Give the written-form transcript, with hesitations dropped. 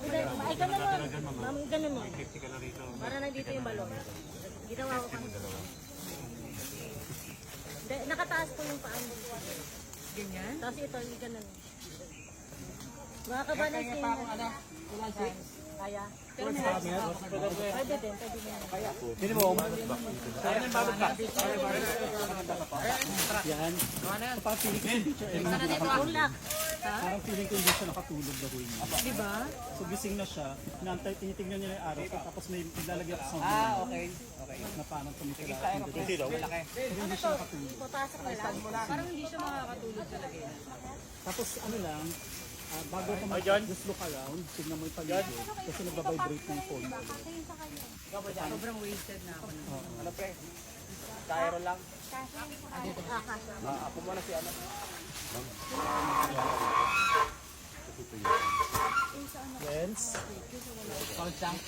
Ay, ganun mo. Ma'am, ganun mo. Para nandito yung balon. Ginawa ko kami. Nakataas ko yung paan mo. Ganyan? Tapos ito, yung ganun. Mga kabanas yun. Kaya? Pwede din, pwede din. Hindi mo. Saan yung balot ka? Yan. Parang feeling ko hindi siya. Ulak. Parang feeling ko hindi siya nakatulog na huwing. Diba? So gising na siya. Tinitignan niya yung araw. Tapos may ilalagay ako sa Okay. na parang tumitila. Hindi daw. Malaki. Hindi siya nakatulog. Putasok na lang. Parang hindi siya makakatulog talaga. Tapos ano lang, bago ka mag-just look around, tignan mo yung paligid. Kasi nagbabibrate na yung phone ko. Sobrang wasted na ako. Ano pre? Tyro lang. Kasha. Ako muna si ano. Lens. Pang chunk.